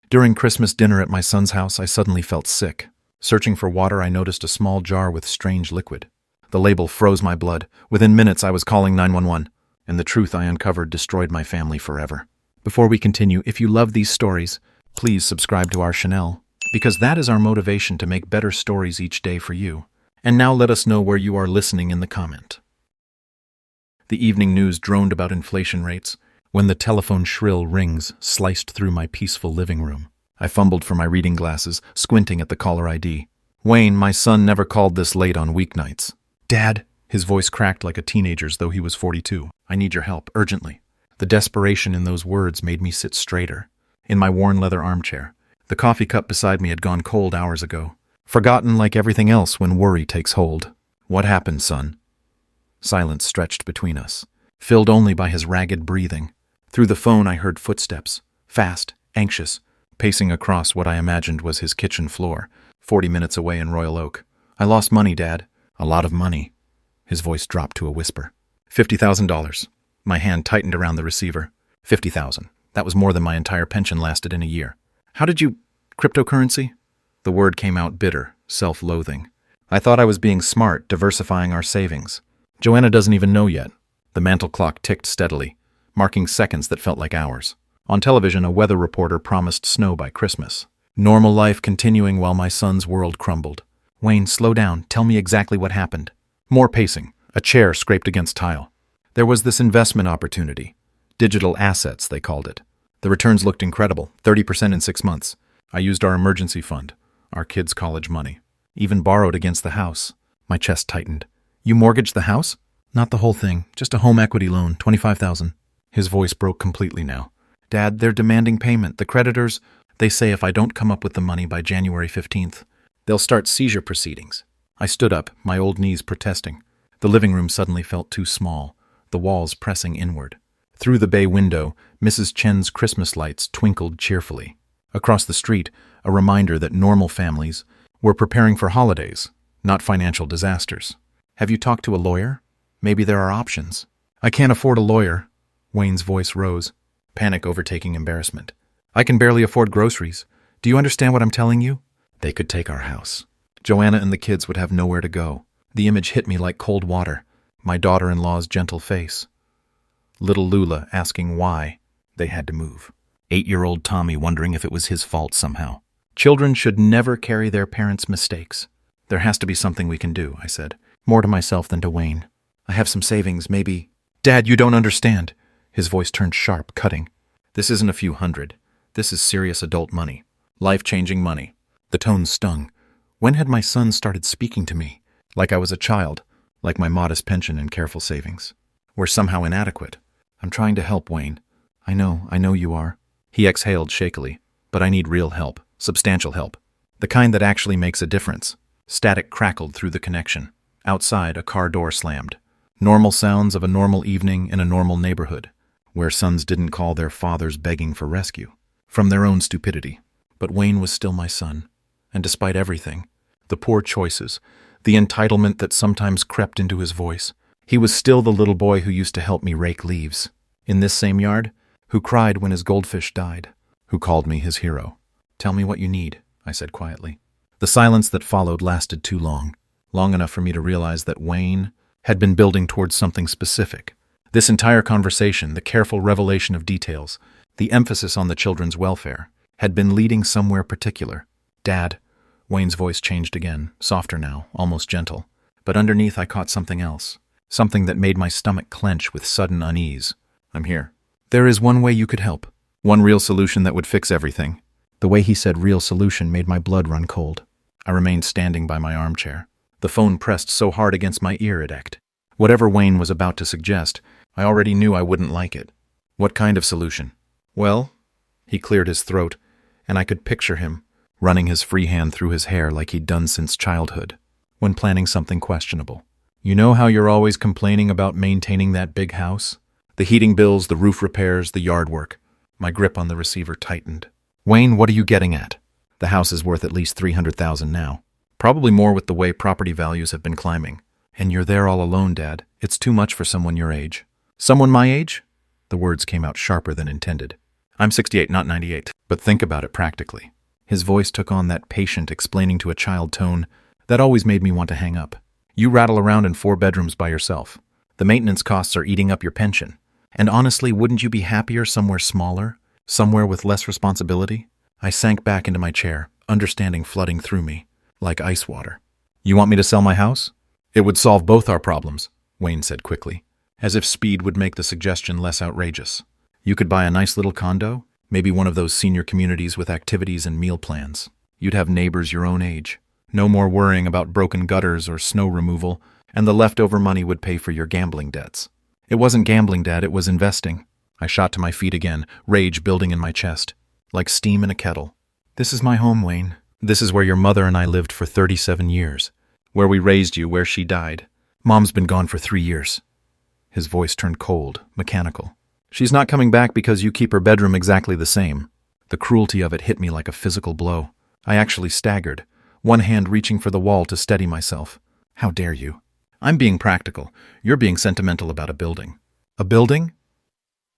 During Christmas dinner at my son's house, I suddenly felt sick. Searching for water, I noticed a small jar with strange liquid. The label froze my blood. Within minutes, I was calling 911, and the truth I uncovered destroyed my family forever. Before we continue, if you love these stories, please subscribe to our channel, because that is our motivation to make better stories each day for you. And now let us know where you are listening in the comment. The evening news droned about inflation rates when the telephone shrill rings sliced through my peaceful living room. I fumbled for my reading glasses, squinting at the caller ID. Wayne, my son, never called this late on weeknights. Dad, his voice cracked like a teenager's though he was 42. I need your help, urgently. The desperation in those words made me sit straighter. In my worn leather armchair, the coffee cup beside me had gone cold hours ago. Forgotten like everything else when worry takes hold. What happened, son? Silence stretched between us, filled only by his ragged breathing. Through the phone I heard footsteps, fast, anxious, pacing across what I imagined was his kitchen floor, 40 minutes away in Royal Oak. I lost money, Dad. A lot of money. His voice dropped to a whisper. $50,000. My hand tightened around the receiver. 50,000. That was more than my entire pension lasted in a year. How did you... Cryptocurrency? The word came out bitter, self-loathing. I thought I was being smart, diversifying our savings. Joanna doesn't even know yet. The mantel clock ticked steadily, marking seconds that felt like hours. On television, a weather reporter promised snow by Christmas. Normal life continuing while my son's world crumbled. Wayne, slow down. Tell me exactly what happened. More pacing. A chair scraped against tile. There was this investment opportunity. Digital assets, they called it. The returns looked incredible, 30% in 6 months. I used our emergency fund, our kids' college money. Even borrowed against the house. My chest tightened. You mortgaged the house? Not the whole thing, just a home equity loan, $25,000. His voice broke completely now. Dad, they're demanding payment. The creditors, they say if I don't come up with the money by January 15th, they'll start seizure proceedings. I stood up, my old knees protesting. The living room suddenly felt too small, the walls pressing inward. Through the bay window, Mrs. Chen's Christmas lights twinkled cheerfully. Across the street, a reminder that normal families were preparing for holidays, not financial disasters. Have you talked to a lawyer? Maybe there are options. I can't afford a lawyer. Wayne's voice rose, panic overtaking embarrassment. I can barely afford groceries. Do you understand what I'm telling you? They could take our house. Joanna and the kids would have nowhere to go. The image hit me like cold water. My daughter-in-law's gentle face. Little Lula asking why they had to move. 8-year-old Tommy wondering if it was his fault somehow. Children should never carry their parents' mistakes. There has to be something we can do, I said, more to myself than to Wayne. I have some savings, maybe. Dad, you don't understand. His voice turned sharp, cutting. This isn't a few hundred. This is serious adult money. Life-changing money. The tone stung. When had my son started speaking to me? Like I was a child, like my modest pension and careful savings were somehow inadequate. I'm trying to help, Wayne. I know you are. He exhaled shakily. But I need real help, substantial help. The kind that actually makes a difference. Static crackled through the connection. Outside, a car door slammed. Normal sounds of a normal evening in a normal neighborhood, where sons didn't call their fathers begging for rescue, from their own stupidity. But Wayne was still my son. And despite everything, the poor choices, the entitlement that sometimes crept into his voice, he was still the little boy who used to help me rake leaves. In this same yard, who cried when his goldfish died, who called me his hero. Tell me what you need, I said quietly. The silence that followed lasted too long, long enough for me to realize that Wayne had been building towards something specific. This entire conversation, the careful revelation of details, the emphasis on the children's welfare, had been leading somewhere particular. Dad, Wayne's voice changed again, softer now, almost gentle. But underneath I caught something else, something that made my stomach clench with sudden unease. I'm here. There is one way you could help. One real solution that would fix everything. The way he said real solution made my blood run cold. I remained standing by my armchair. The phone pressed so hard against my ear it ached. Whatever Wayne was about to suggest, I already knew I wouldn't like it. What kind of solution? Well, he cleared his throat, and I could picture him, running his free hand through his hair like he'd done since childhood, when planning something questionable. You know how you're always complaining about maintaining that big house? The heating bills, the roof repairs, the yard work. My grip on the receiver tightened. Wayne, what are you getting at? The house is worth at least $300,000 now. Probably more with the way property values have been climbing. And you're there all alone, Dad. It's too much for someone your age. Someone my age? The words came out sharper than intended. I'm 68, not 98. But think about it practically. His voice took on that patient explaining to a child tone that always made me want to hang up. You rattle around in 4 bedrooms by yourself. The maintenance costs are eating up your pension. And honestly, wouldn't you be happier somewhere smaller? Somewhere with less responsibility? I sank back into my chair, understanding flooding through me, like ice water. You want me to sell my house? It would solve both our problems, Wayne said quickly, as if speed would make the suggestion less outrageous. You could buy a nice little condo, maybe one of those senior communities with activities and meal plans. You'd have neighbors your own age. No more worrying about broken gutters or snow removal, and the leftover money would pay for your gambling debts. It wasn't gambling, Dad, it was investing. I shot to my feet again, rage building in my chest, like steam in a kettle. This is my home, Wayne. This is where your mother and I lived for 37 years. Where we raised you, where she died. Mom's been gone for 3 years. His voice turned cold, mechanical. She's not coming back because you keep her bedroom exactly the same. The cruelty of it hit me like a physical blow. I actually staggered, one hand reaching for the wall to steady myself. How dare you? I'm being practical. You're being sentimental about a building. A building?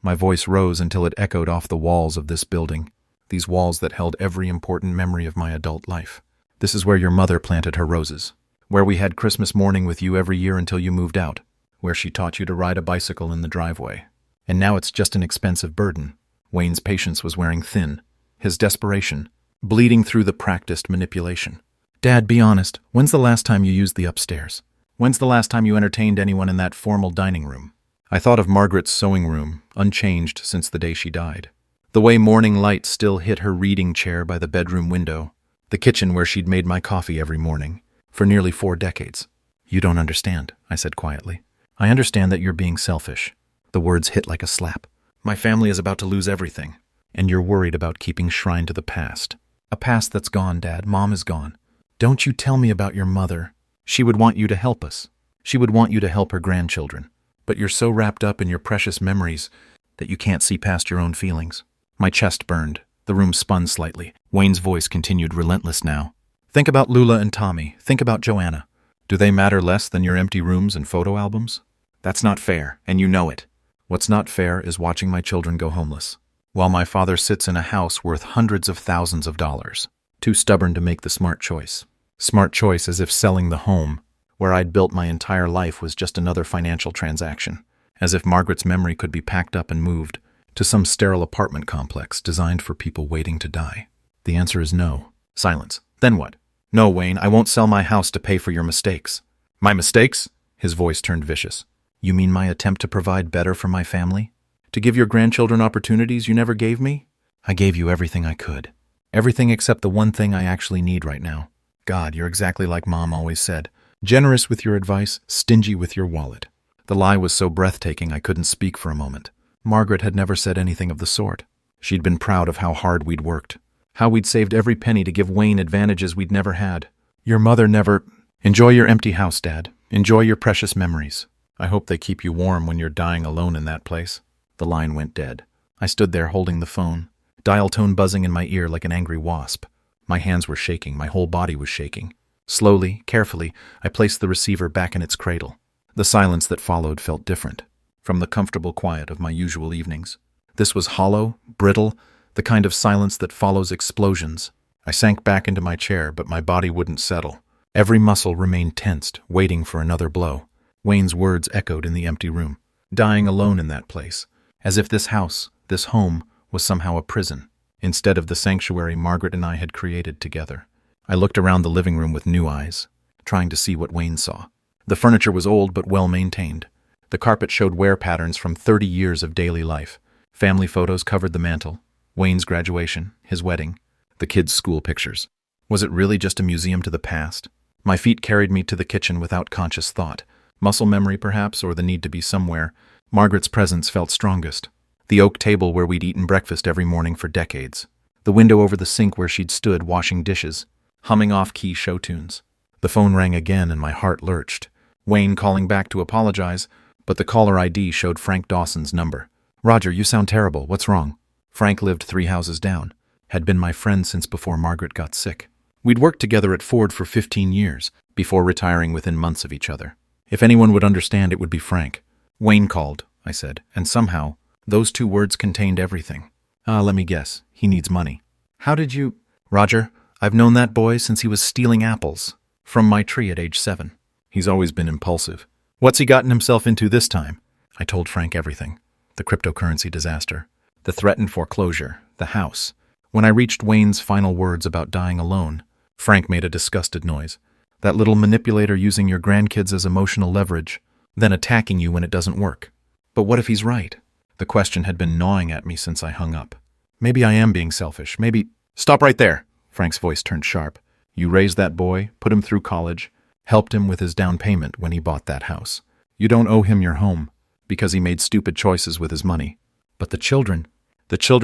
My voice rose until it echoed off the walls of this building, these walls that held every important memory of my adult life. This is where your mother planted her roses, where we had Christmas morning with you every year until you moved out, where she taught you to ride a bicycle in the driveway. And now it's just an expensive burden. Wayne's patience was wearing thin, his desperation bleeding through the practiced manipulation. Dad, be honest, when's the last time you used the upstairs? When's the last time you entertained anyone in that formal dining room? I thought of Margaret's sewing room, unchanged since the day she died. The way morning light still hit her reading chair by the bedroom window, the kitchen where she'd made my coffee every morning, for nearly 4 decades. You don't understand, I said quietly. I understand that you're being selfish. The words hit like a slap. My family is about to lose everything, and you're worried about keeping shrine to the past. A past that's gone, Dad. Mom is gone. Don't you tell me about your mother. She would want you to help us. She would want you to help her grandchildren. But you're so wrapped up in your precious memories that you can't see past your own feelings. My chest burned. The room spun slightly. Wayne's voice continued, relentless now. Think about Lula and Tommy. Think about Joanna. Do they matter less than your empty rooms and photo albums? That's not fair, and you know it. What's not fair is watching my children go homeless, while my father sits in a house worth hundreds of thousands of dollars, too stubborn to make the smart choice. Smart choice as if selling the home, where I'd built my entire life, was just another financial transaction, as if Margaret's memory could be packed up and moved to some sterile apartment complex designed for people waiting to die. The answer is no. Silence. Then what? No, Wayne, I won't sell my house to pay for your mistakes. My mistakes? His voice turned vicious. You mean my attempt to provide better for my family? To give your grandchildren opportunities you never gave me? I gave you everything I could. Everything except the one thing I actually need right now. God, you're exactly like Mom always said. Generous with your advice, stingy with your wallet. The lie was so breathtaking I couldn't speak for a moment. Margaret had never said anything of the sort. She'd been proud of how hard we'd worked, how we'd saved every penny to give Wayne advantages we'd never had. Your mother never... Enjoy your empty house, Dad. Enjoy your precious memories. I hope they keep you warm when you're dying alone in that place. The line went dead. I stood there holding the phone, dial tone buzzing in my ear like an angry wasp. My hands were shaking, my whole body was shaking. Slowly, carefully, I placed the receiver back in its cradle. The silence that followed felt different from the comfortable quiet of my usual evenings. This was hollow, brittle, the kind of silence that follows explosions. I sank back into my chair, but my body wouldn't settle. Every muscle remained tensed, waiting for another blow. Wayne's words echoed in the empty room, dying alone in that place, as if this house, this home, was somehow a prison, instead of the sanctuary Margaret and I had created together. I looked around the living room with new eyes, trying to see what Wayne saw. The furniture was old but well-maintained. The carpet showed wear patterns from 30 years of daily life. Family photos covered the mantel. Wayne's graduation, his wedding, the kids' school pictures. Was it really just a museum to the past? My feet carried me to the kitchen without conscious thought. Muscle memory, perhaps, or the need to be somewhere. Margaret's presence felt strongest. The oak table where we'd eaten breakfast every morning for decades. The window over the sink where she'd stood washing dishes, humming off-key show tunes. The phone rang again and my heart lurched. Wayne calling back to apologize, but the caller ID showed Frank Dawson's number. Roger, you sound terrible. What's wrong? Frank lived 3 houses down, had been my friend since before Margaret got sick. We'd worked together at Ford for 15 years, before retiring within months of each other. If anyone would understand, it would be Frank. Wayne called, I said, and somehow, those 2 words contained everything. Let me guess. He needs money. How did you... Roger, I've known that boy since he was stealing apples from my tree at age 7. He's always been impulsive. What's he gotten himself into this time? I told Frank everything. The cryptocurrency disaster, the threatened foreclosure, the house. When I reached Wayne's final words about dying alone, Frank made a disgusted noise. That little manipulator using your grandkids as emotional leverage, then attacking you when it doesn't work. But what if he's right? The question had been gnawing at me since I hung up. Maybe I am being selfish. Maybe... Stop right there! Frank's voice turned sharp. You raised that boy, put him through college, helped him with his down payment when he bought that house. You don't owe him your home, because he made stupid choices with his money. But the children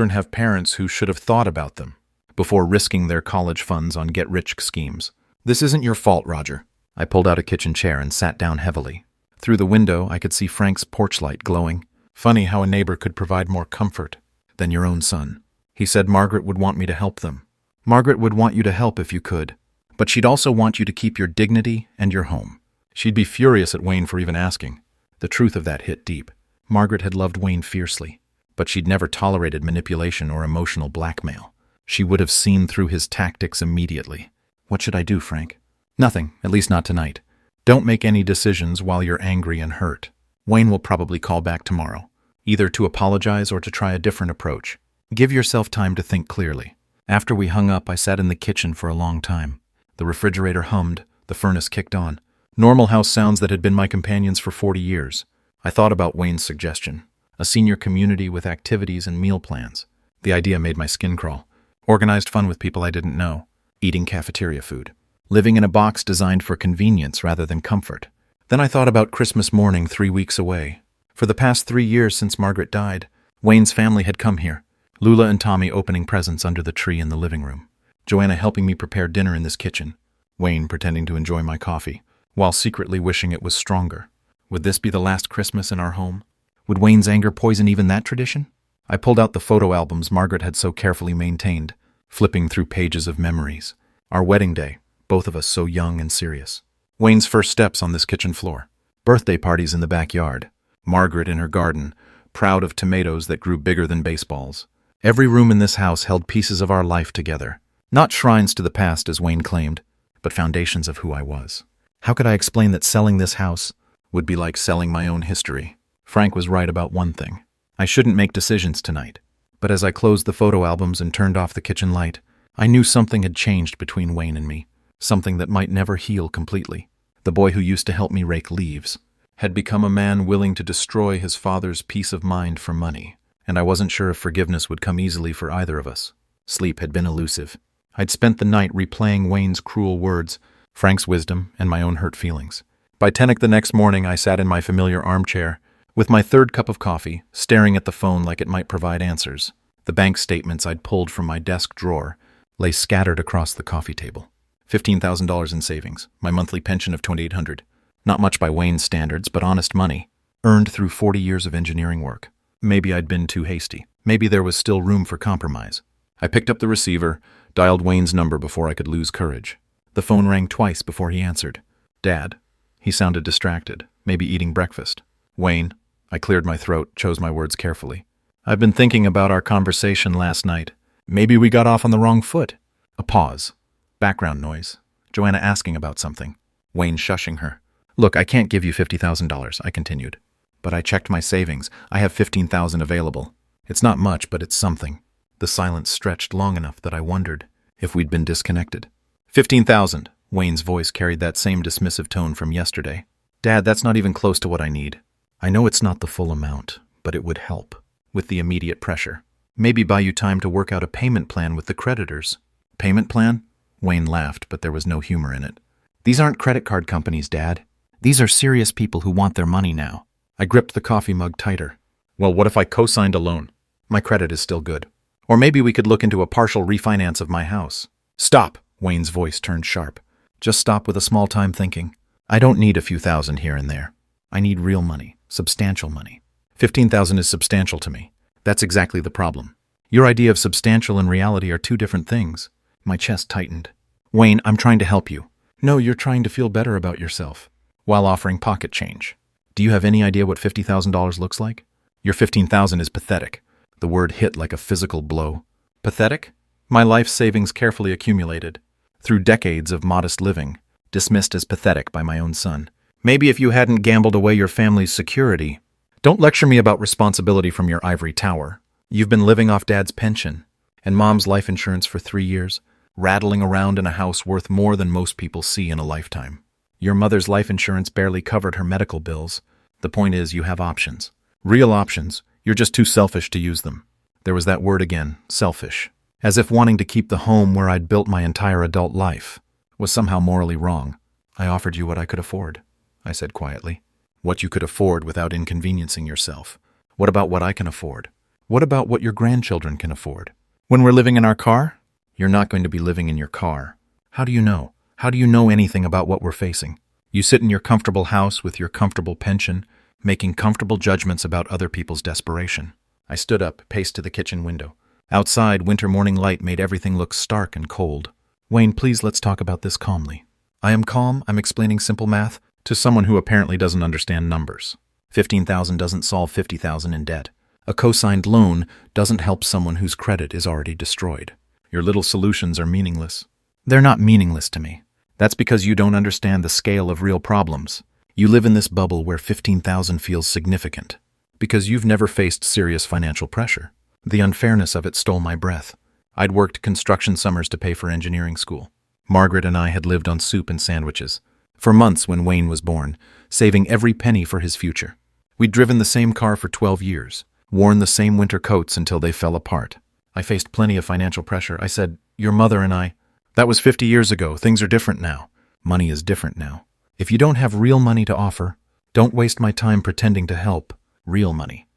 have parents who should have thought about them before risking their college funds on get-rich schemes. This isn't your fault, Roger. I pulled out a kitchen chair and sat down heavily. Through the window, I could see Frank's porch light glowing. Funny how a neighbor could provide more comfort than your own son. He said Margaret would want me to help them. Margaret would want you to help if you could, but she'd also want you to keep your dignity and your home. She'd be furious at Wayne for even asking. The truth of that hit deep. Margaret had loved Wayne fiercely, but she'd never tolerated manipulation or emotional blackmail. She would have seen through his tactics immediately. What should I do, Frank? Nothing, at least not tonight. Don't make any decisions while you're angry and hurt. Wayne will probably call back tomorrow, either to apologize or to try a different approach. Give yourself time to think clearly. After we hung up, I sat in the kitchen for a long time. The refrigerator hummed, the furnace kicked on. Normal house sounds that had been my companions for 40 years. I thought about Wayne's suggestion. A senior community with activities and meal plans. The idea made my skin crawl. Organized fun with people I didn't know. Eating cafeteria food. Living in a box designed for convenience rather than comfort. Then I thought about Christmas morning 3 weeks away. For the past 3 years since Margaret died, Wayne's family had come here. Lula and Tommy opening presents under the tree in the living room. Joanna helping me prepare dinner in this kitchen. Wayne pretending to enjoy my coffee, while secretly wishing it was stronger. Would this be the last Christmas in our home? Would Wayne's anger poison even that tradition? I pulled out the photo albums Margaret had so carefully maintained, flipping through pages of memories. Our wedding day, both of us so young and serious. Wayne's first steps on this kitchen floor. Birthday parties in the backyard. Margaret in her garden, proud of tomatoes that grew bigger than baseballs. Every room in this house held pieces of our life together. Not shrines to the past, as Wayne claimed, but foundations of who I was. How could I explain that selling this house would be like selling my own history? Frank was right about one thing. I shouldn't make decisions tonight. But as I closed the photo albums and turned off the kitchen light, I knew something had changed between Wayne and me. Something that might never heal completely. The boy who used to help me rake leaves had become a man willing to destroy his father's peace of mind for money. And I wasn't sure if forgiveness would come easily for either of us. Sleep had been elusive. I'd spent the night replaying Wayne's cruel words, Frank's wisdom, and my own hurt feelings. By 10 the next morning, I sat in my familiar armchair, with my third cup of coffee, staring at the phone like it might provide answers. The bank statements I'd pulled from my desk drawer lay scattered across the coffee table. $15,000 in savings, my monthly pension of $2,800. Not much by Wayne's standards, but honest money, earned through 40 years of engineering work. Maybe I'd been too hasty. Maybe there was still room for compromise. I picked up the receiver, dialed Wayne's number before I could lose courage. The phone rang twice before he answered. Dad. He sounded distracted, maybe eating breakfast. Wayne. I cleared my throat, chose my words carefully. I've been thinking about our conversation last night. Maybe we got off on the wrong foot. A pause. Background noise. Joanna asking about something. Wayne shushing her. Look, I can't give you $50,000, I continued. But I checked my savings. I have $15,000 available. It's not much, but it's something. The silence stretched long enough that I wondered if we'd been disconnected. $15,000. Wayne's voice carried that same dismissive tone from yesterday. Dad, that's not even close to what I need. I know it's not the full amount, but it would help with the immediate pressure. Maybe buy you time to work out a payment plan with the creditors. Payment plan? Wayne laughed, but there was no humor in it. These aren't credit card companies, Dad. These are serious people who want their money now. I gripped the coffee mug tighter. Well, what if I co-signed a loan? My credit is still good. Or maybe we could look into a partial refinance of my house. Stop! Wayne's voice turned sharp. Just stop with a small time thinking. I don't need a few thousand here and there. I need real money, substantial money. 15,000 is substantial to me. That's exactly the problem. Your idea of substantial and reality are two different things. My chest tightened. Wayne, I'm trying to help you. No, you're trying to feel better about yourself, while offering pocket change. Do you have any idea what $50,000 looks like? Your $15,000 is pathetic. The word hit like a physical blow. Pathetic? My life savings carefully accumulated, through decades of modest living, dismissed as pathetic by my own son. Maybe if you hadn't gambled away your family's security. Don't lecture me about responsibility from your ivory tower. You've been living off Dad's pension and Mom's life insurance for 3 years, rattling around in a house worth more than most people see in a lifetime. Your mother's life insurance barely covered her medical bills. The point is, you have options. Real options. You're just too selfish to use them. There was that word again, selfish. As if wanting to keep the home where I'd built my entire adult life was somehow morally wrong. I offered you what I could afford, I said quietly. What you could afford without inconveniencing yourself. What about what I can afford? What about what your grandchildren can afford? When we're living in our car? You're not going to be living in your car. How do you know? How do you know anything about what we're facing? You sit in your comfortable house with your comfortable pension, making comfortable judgments about other people's desperation. I stood up, paced to the kitchen window. Outside, winter morning light made everything look stark and cold. Wayne, please let's talk about this calmly. I am calm. I'm explaining simple math to someone who apparently doesn't understand numbers. 15,000 doesn't solve 50,000 in debt. A co-signed loan doesn't help someone whose credit is already destroyed. Your little solutions are meaningless. They're not meaningless to me. That's because you don't understand the scale of real problems. You live in this bubble where 15,000 feels significant, because you've never faced serious financial pressure. The unfairness of it stole my breath. I'd worked construction summers to pay for engineering school. Margaret and I had lived on soup and sandwiches for months when Wayne was born, saving every penny for his future. We'd driven the same car for 12 years, worn the same winter coats until they fell apart. I faced plenty of financial pressure. I said, your mother and I, that was 50 years ago. Things are different now. Money is different now. If you don't have real money to offer, don't waste my time pretending to help. Real money.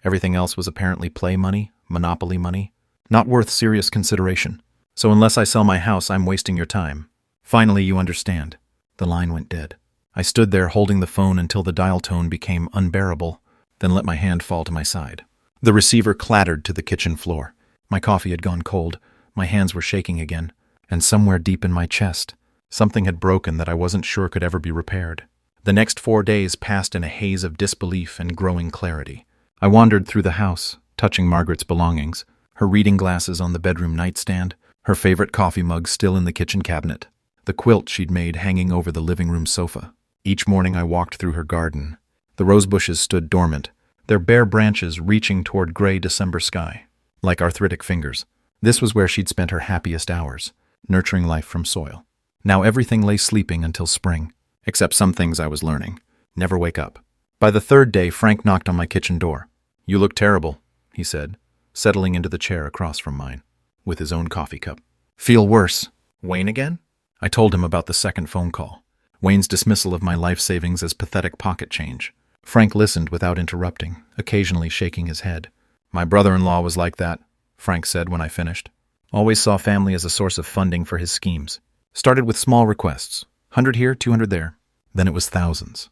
Everything else was apparently play money, monopoly money, not worth serious consideration. So unless I sell my house, I'm wasting your time. Finally, you understand. The line went dead. I stood there holding the phone until the dial tone became unbearable, then let my hand fall to my side. The receiver clattered to the kitchen floor. My coffee had gone cold, my hands were shaking again, and somewhere deep in my chest, something had broken that I wasn't sure could ever be repaired. The next 4 days passed in a haze of disbelief and growing clarity. I wandered through the house, touching Margaret's belongings, her reading glasses on the bedroom nightstand, her favorite coffee mug still in the kitchen cabinet, the quilt she'd made hanging over the living room sofa. Each morning I walked through her garden. The rose bushes stood dormant, their bare branches reaching toward gray December sky, like arthritic fingers. This was where she'd spent her happiest hours, nurturing life from soil. Now everything lay sleeping until spring, except some things I was learning. Never wake up. By the 3rd day, Frank knocked on my kitchen door. You look terrible, he said, settling into the chair across from mine, with his own coffee cup. Feel worse. Wayne again? I told him about the second phone call. Wayne's dismissal of my life savings as pathetic pocket change. Frank listened without interrupting, occasionally shaking his head. My brother-in-law was like that, Frank said when I finished. Always saw family as a source of funding for his schemes. Started with small requests, 100 here, 200 there. Then it was thousands.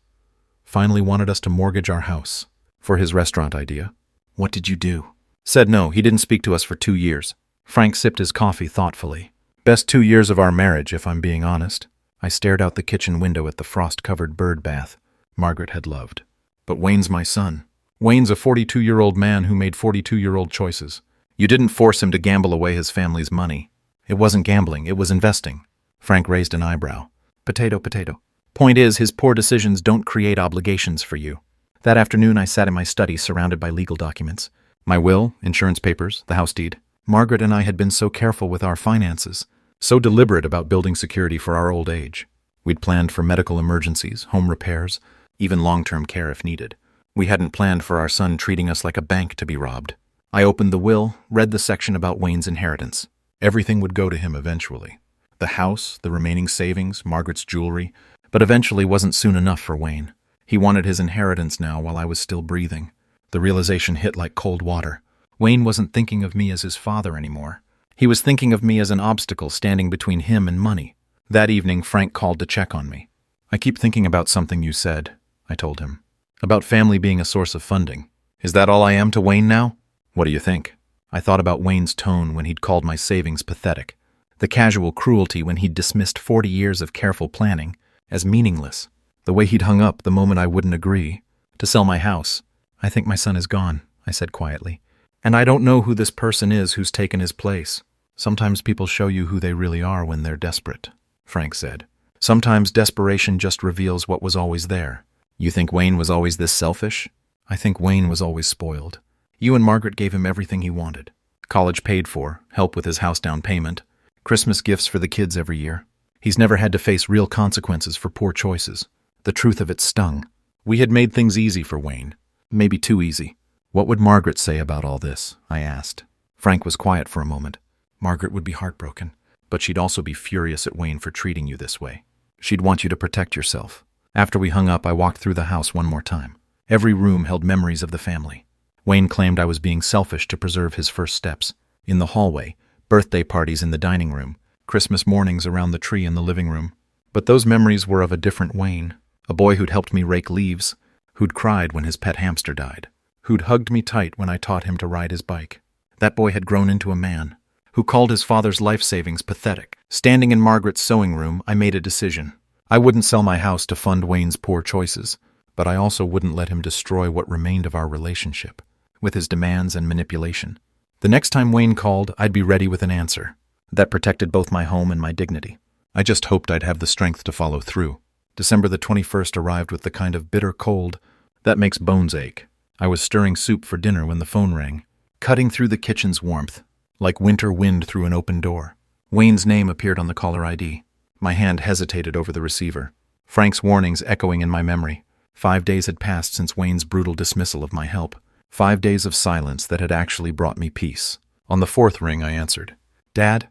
Finally wanted us to mortgage our house. For his restaurant idea. What did you do? Said no, he didn't speak to us for 2 years. Frank sipped his coffee thoughtfully. Best 2 years of our marriage, if I'm being honest. I stared out the kitchen window at the frost-covered bird bath Margaret had loved. But Wayne's my son. Wayne's a 42-year-old man who made 42-year-old choices. You didn't force him to gamble away his family's money. It wasn't gambling, it was investing. Frank raised an eyebrow. Potato, potato. Point is, his poor decisions don't create obligations for you. That afternoon I sat in my study surrounded by legal documents. My will, insurance papers, the house deed. Margaret and I had been so careful with our finances, so deliberate about building security for our old age. We'd planned for medical emergencies, home repairs, even long-term care if needed. We hadn't planned for our son treating us like a bank to be robbed. I opened the will, read the section about Wayne's inheritance. Everything would go to him eventually. The house, the remaining savings, Margaret's jewelry, but eventually wasn't soon enough for Wayne. He wanted his inheritance now while I was still breathing. The realization hit like cold water. Wayne wasn't thinking of me as his father anymore. He was thinking of me as an obstacle standing between him and money. That evening, Frank called to check on me. I keep thinking about something you said, I told him. About family being a source of funding. Is that all I am to Wayne now? What do you think? I thought about Wayne's tone when he'd called my savings pathetic. The casual cruelty when he'd dismissed 40 years of careful planning as meaningless. The way he'd hung up the moment I wouldn't agree. To sell my house. I think my son is gone, I said quietly. And I don't know who this person is who's taken his place. Sometimes people show you who they really are when they're desperate, Frank said. Sometimes desperation just reveals what was always there. You think Wayne was always this selfish? I think Wayne was always spoiled. You and Margaret gave him everything he wanted. College paid for, help with his house down payment, Christmas gifts for the kids every year. He's never had to face real consequences for poor choices. The truth of it stung. We had made things easy for Wayne. Maybe too easy. What would Margaret say about all this? I asked. Frank was quiet for a moment. Margaret would be heartbroken, but she'd also be furious at Wayne for treating you this way. She'd want you to protect yourself. After we hung up, I walked through the house one more time. Every room held memories of the family. Wayne claimed I was being selfish to preserve his first steps. In the hallway, birthday parties in the dining room, Christmas mornings around the tree in the living room. But those memories were of a different Wayne, a boy who'd helped me rake leaves, who'd cried when his pet hamster died, who'd hugged me tight when I taught him to ride his bike. That boy had grown into a man, who called his father's life savings pathetic. Standing in Margaret's sewing room, I made a decision. I wouldn't sell my house to fund Wayne's poor choices, but I also wouldn't let him destroy what remained of our relationship, with his demands and manipulation. The next time Wayne called, I'd be ready with an answer. That protected both my home and my dignity. I just hoped I'd have the strength to follow through. December the 21st arrived with the kind of bitter cold that makes bones ache. I was stirring soup for dinner when the phone rang, cutting through the kitchen's warmth, like winter wind through an open door. Wayne's name appeared on the caller ID. My hand hesitated over the receiver, Frank's warnings echoing in my memory. 5 days had passed since Wayne's brutal dismissal of my help. 5 days of silence that had actually brought me peace. On the 4th ring, I answered. "Dad?"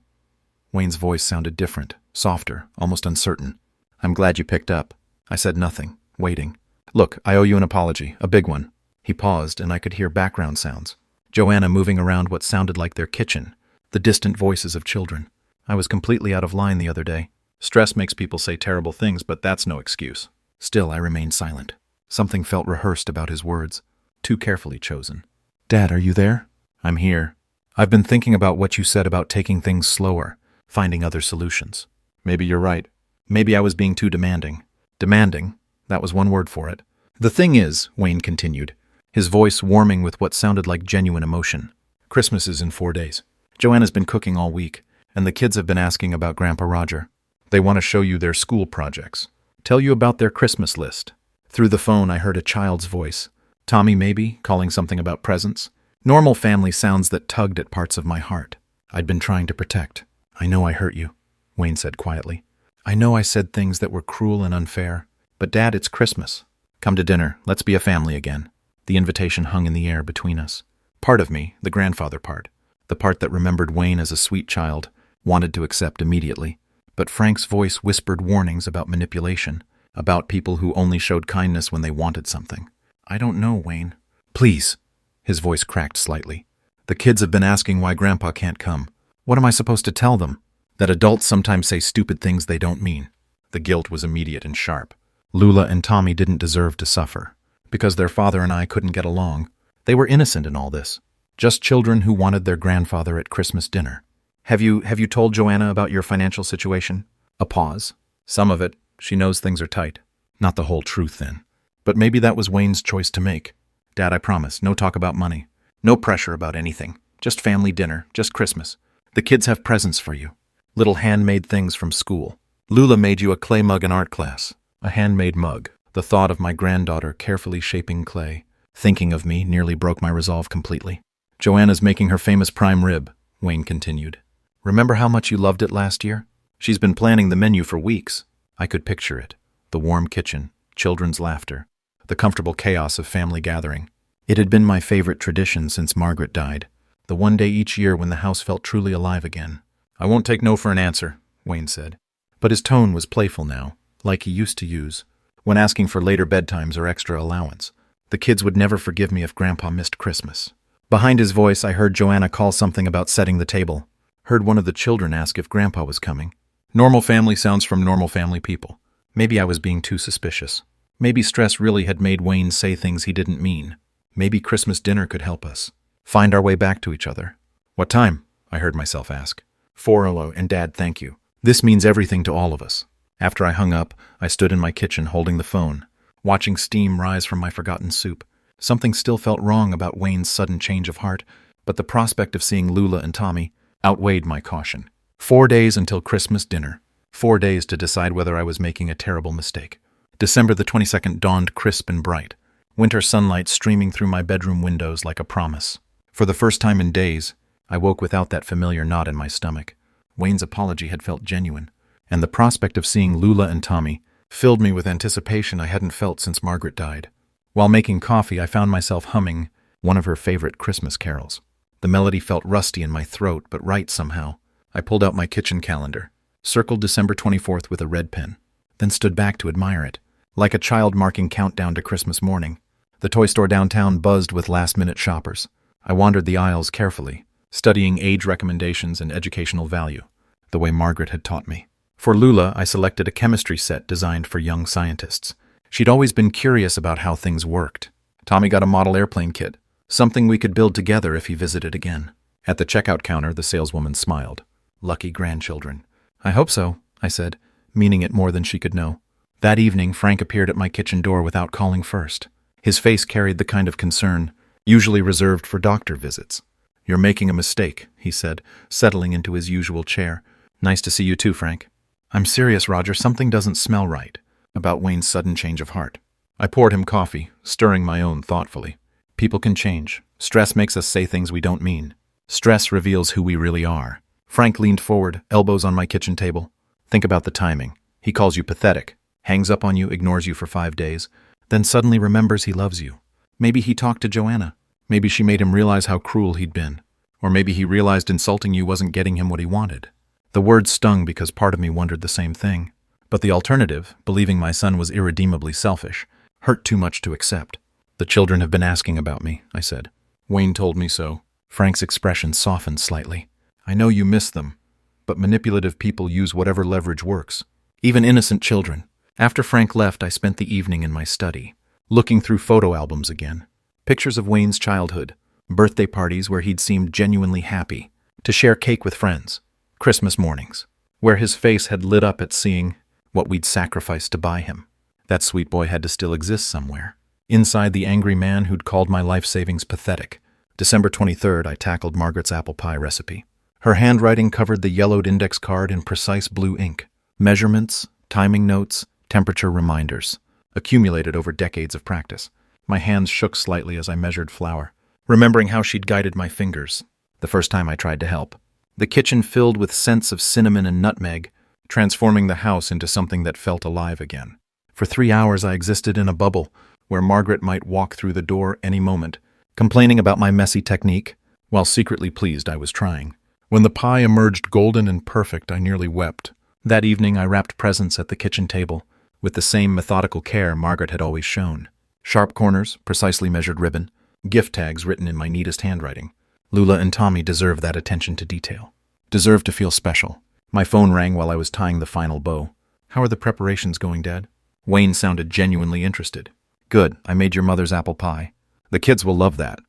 Wayne's voice sounded different, softer, almost uncertain. "I'm glad you picked up." I said nothing, waiting. "Look, I owe you an apology, a big one." He paused, and I could hear background sounds. Joanna moving around what sounded like their kitchen, the distant voices of children. I was completely out of line the other day. Stress makes people say terrible things, but that's no excuse. Still, I remained silent. Something felt rehearsed about his words, too carefully chosen. "Dad, are you there?" "I'm here. I've been thinking about what you said about taking things slower, finding other solutions. Maybe you're right. Maybe I was being too demanding." Demanding? That was one word for it. "The thing is," Wayne continued, his voice warming with what sounded like genuine emotion, "Christmas is in 4 days. Joanna's been cooking all week, and the kids have been asking about Grandpa Roger. They want to show you their school projects, tell you about their Christmas list." Through the phone, I heard a child's voice. Tommy, maybe, calling something about presents. Normal family sounds that tugged at parts of my heart. I'd been trying to protect. "I know I hurt you," Wayne said quietly. "I know I said things that were cruel and unfair. But Dad, it's Christmas. Come to dinner. Let's be a family again." The invitation hung in the air between us. Part of me, the grandfather part, the part that remembered Wayne as a sweet child, wanted to accept immediately. But Frank's voice whispered warnings about manipulation, about people who only showed kindness when they wanted something. "I don't know, Wayne." "Please." His voice cracked slightly. "The kids have been asking why Grandpa can't come. What am I supposed to tell them? That adults sometimes say stupid things they don't mean." The guilt was immediate and sharp. Lula and Tommy didn't deserve to suffer, because their father and I couldn't get along. They were innocent in all this. Just children who wanted their grandfather at Christmas dinner. Have you told Joanna about your financial situation?" A pause. "Some of it. She knows things are tight." Not the whole truth, then. But maybe that was Wayne's choice to make. "Dad, I promise, no talk about money. No pressure about anything. Just family dinner, just Christmas. The kids have presents for you. Little handmade things from school. Lula made you a clay mug in art class." A handmade mug. The thought of my granddaughter carefully shaping clay, thinking of me, nearly broke my resolve completely. "Joanna's making her famous prime rib," Wayne continued. "Remember how much you loved it last year? She's been planning the menu for weeks." I could picture it. The warm kitchen, children's laughter, the comfortable chaos of family gathering. It had been my favorite tradition since Margaret died, the one day each year when the house felt truly alive again. "I won't take no for an answer," Wayne said. But his tone was playful now, like he used to use, when asking for later bedtimes or extra allowance. The kids would never forgive me if Grandpa missed Christmas. Behind his voice, I heard Joanna call something about setting the table. Heard one of the children ask if Grandpa was coming. Normal family sounds from normal family people. Maybe I was being too suspicious. Maybe stress really had made Wayne say things he didn't mean. Maybe Christmas dinner could help us find our way back to each other. "What time?" I heard myself ask. 4:00, and Dad, thank you. This means everything to all of us." After I hung up, I stood in my kitchen holding the phone, watching steam rise from my forgotten soup. Something still felt wrong about Wayne's sudden change of heart, but the prospect of seeing Lula and Tommy outweighed my caution. 4 days until Christmas dinner. 4 days to decide whether I was making a terrible mistake. December the 22nd dawned crisp and bright, winter sunlight streaming through my bedroom windows like a promise. For the first time in days, I woke without that familiar knot in my stomach. Wayne's apology had felt genuine, and the prospect of seeing Lula and Tommy filled me with anticipation I hadn't felt since Margaret died. While making coffee, I found myself humming one of her favorite Christmas carols. The melody felt rusty in my throat, but right somehow. I pulled out my kitchen calendar, circled December 24th with a red pen, then stood back to admire it, like a child marking countdown to Christmas morning. The toy store downtown buzzed with last-minute shoppers. I wandered the aisles carefully, studying age recommendations and educational value, the way Margaret had taught me. For Lula, I selected a chemistry set designed for young scientists. She'd always been curious about how things worked. Tommy got a model airplane kit, something we could build together if he visited again. At the checkout counter, the saleswoman smiled. Lucky grandchildren. I hope so, I said, meaning it more than she could know. That evening, Frank appeared at my kitchen door without calling first. His face carried the kind of concern usually reserved for doctor visits. You're making a mistake, he said, settling into his usual chair. Nice to see you too, Frank. I'm serious, Roger. Something doesn't smell right about Wayne's sudden change of heart. I poured him coffee, stirring my own thoughtfully. People can change. Stress makes us say things we don't mean. Stress reveals who we really are. Frank leaned forward, elbows on my kitchen table. Think about the timing. He calls you pathetic, hangs up on you, ignores you for 5 days, then suddenly remembers he loves you. Maybe he talked to Joanna. Maybe she made him realize how cruel he'd been. Or maybe he realized insulting you wasn't getting him what he wanted. The words stung because part of me wondered the same thing. But the alternative, believing my son was irredeemably selfish, hurt too much to accept. The children have been asking about me, I said. Wayne told me so. Frank's expression softened slightly. I know you miss them, but manipulative people use whatever leverage works. Even innocent children. After Frank left, I spent the evening in my study, looking through photo albums again. Pictures of Wayne's childhood, birthday parties where he'd seemed genuinely happy, to share cake with friends, Christmas mornings, where his face had lit up at seeing what we'd sacrificed to buy him. That sweet boy had to still exist somewhere. Inside the angry man who'd called my life savings pathetic. December 23rd, I tackled Margaret's apple pie recipe. Her handwriting covered the yellowed index card in precise blue ink. Measurements, timing notes, temperature reminders, accumulated over decades of practice. My hands shook slightly as I measured flour, remembering how she'd guided my fingers the first time I tried to help. The kitchen filled with scents of cinnamon and nutmeg, transforming the house into something that felt alive again. For 3 hours I existed in a bubble where Margaret might walk through the door any moment, complaining about my messy technique, while secretly pleased I was trying. When the pie emerged golden and perfect, I nearly wept. That evening I wrapped presents at the kitchen table, with the same methodical care Margaret had always shown. Sharp corners, precisely measured ribbon, gift tags written in my neatest handwriting. Lula and Tommy deserved that attention to detail. Deserved to feel special. My phone rang while I was tying the final bow. How are the preparations going, Dad? Wayne sounded genuinely interested. Good, I made your mother's apple pie. The kids will love that.